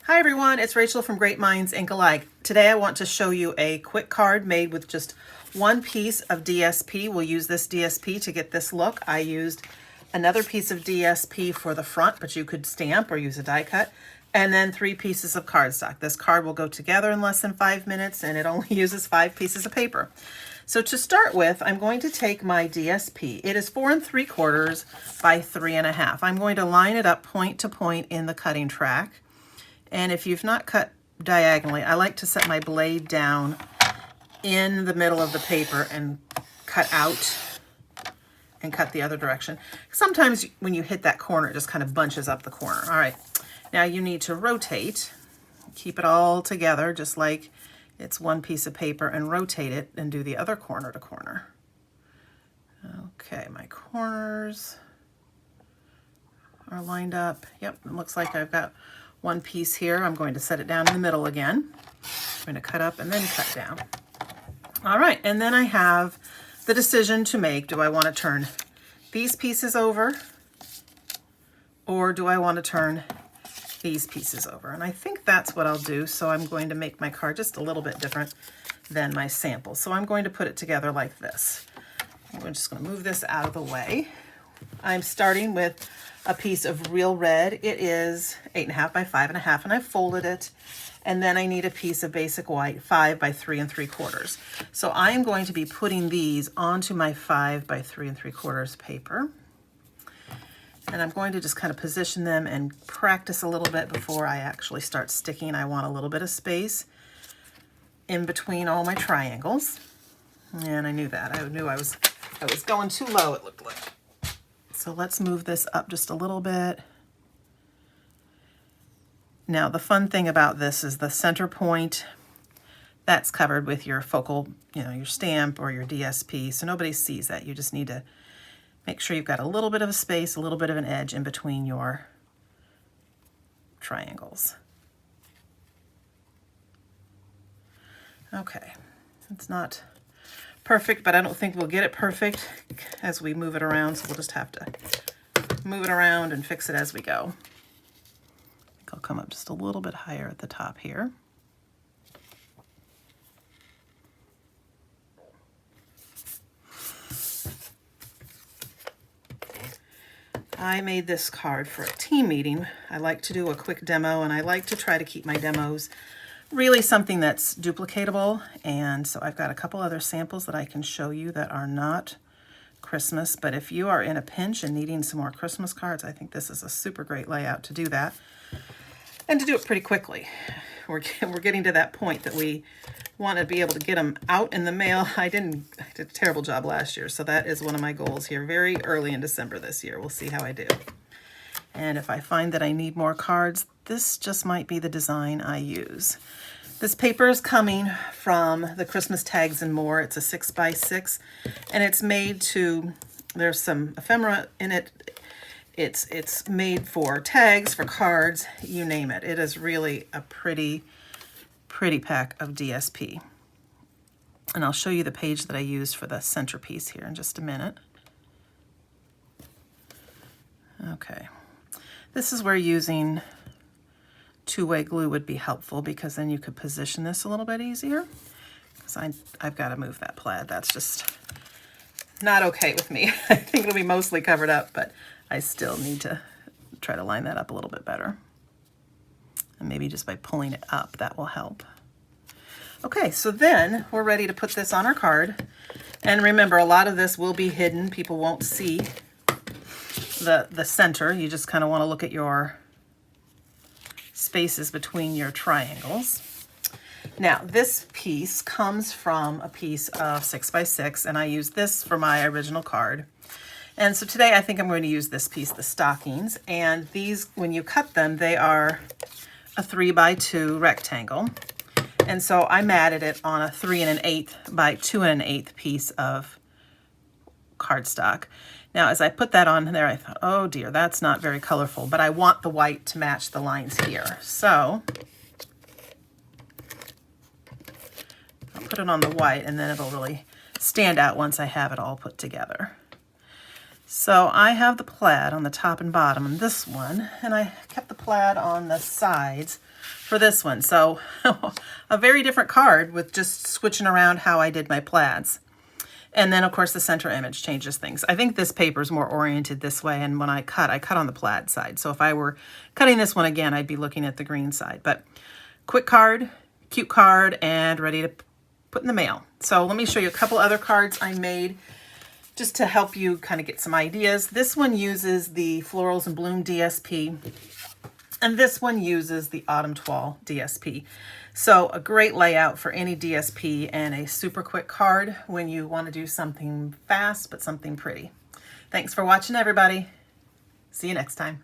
Hi everyone, it's Rachel from Great Minds Ink Alike. Today I want to show you a quick card made with just one piece of DSP. We'll use this DSP to get this look. I used another piece of DSP for the front, but you could stamp or use a die cut, and then 3 pieces of cardstock. This card will go together in less than 5 minutes, and it only uses 5 pieces of paper. So to start with, I'm going to take my DSP. It is 4 3/4 by 3.5. I'm going to line it up point to point in the cutting track. And if you've not cut diagonally, I like to set my blade down in the middle of the paper and cut out and cut the other direction. Sometimes when you hit that corner, it just kind of bunches up the corner. All right, now you need to rotate, keep it all together just like it's one piece of paper, and rotate it and do the other corner to corner. Okay, my corners are lined up. Yep, it looks like I've got one piece here. I'm going to set it down in the middle again. I'm going to cut up and then cut down. All right, and then I have the decision to make. Do I want to turn these pieces over, or do I want to turn these pieces over? And I think that's what I'll do. So I'm going to make my card just a little bit different than my sample. So I'm going to put it together like this. I'm just going to move this out of the way. I'm starting with a piece of real red. It is 8.5 by 5.5, and I folded it. And then I need a piece of basic white, 5 by 3 3/4. So I am going to be putting these onto my 5 by 3 3/4 paper. And I'm going to just kind of position them and practice a little bit before I actually start sticking. I want a little bit of space in between all my triangles. And I knew that. I knew I was going too low, it looked like. So let's move this up just a little bit. Now the fun thing about this is the center point, that's covered with your focal, your stamp or your DSP, so nobody sees that. You just need to make sure you've got a little bit of a space, a little bit of an edge in between your triangles. Okay, it's not perfect, but I don't think we'll get it perfect as we move it around, so we'll just have to move it around and fix it as we go. I think I'll come up just a little bit higher at the top here. I made this card for a team meeting. I like to do a quick demo, and I like to try to keep my demos really something that's duplicatable. And so I've got a couple other samples that I can show you that are not Christmas, but if you are in a pinch and needing some more Christmas cards, I think this is a super great layout to do that, and to do it pretty quickly. We're getting to that point that we want to be able to get them out in the mail. I did a terrible job last year, so that is one of my goals here very early in December this year. We'll see how I do. And if I find that I need more cards, this just might be the design I use. This paper is coming from the Christmas Tags and More. It's a 6 by 6, and it's made to, there's some ephemera in it. It's made for tags, for cards, you name it. It is really a pretty pack of DSP. And I'll show you the page that I used for the centerpiece here in just a minute. Okay. This is where using two-way glue would be helpful, because then you could position this a little bit easier. Because I've got to move that plaid. That's just not okay with me. I think it'll be mostly covered up, but I still need to try to line that up a little bit better. And maybe just by pulling it up, that will help. Okay, so then we're ready to put this on our card. And remember, a lot of this will be hidden. People won't see the center. You just kind of want to look at your spaces between your triangles. Now this piece comes from a piece of 6 by 6, and I used this for my original card. And so today I think I'm going to use this piece, the stockings, and these, when you cut them, they are a 3 by 2 rectangle. And so I matted it on a 3 1/8 by 2 1/8 piece of cardstock. Now, as I put that on there, I thought, oh dear, that's not very colorful, but I want the white to match the lines here. So I'll put it on the white, and then it'll really stand out once I have it all put together. So I have the plaid on the top and bottom on this one, and I kept the plaid on the sides for this one. So a very different card with just switching around how I did my plaids. And then of course the center image changes things. I think this paper is more oriented this way, and when I cut on the plaid side. So if I were cutting this one again, I'd be looking at the green side. But quick card, cute card, and ready to put in the mail. So let me show you a couple other cards I made just to help you kind of get some ideas. This one uses the Florals and Bloom DSP, and this one uses the Autumn Toile DSP. So a great layout for any DSP and a super quick card when you want to do something fast but something pretty. Thanks for watching, everybody. See you next time.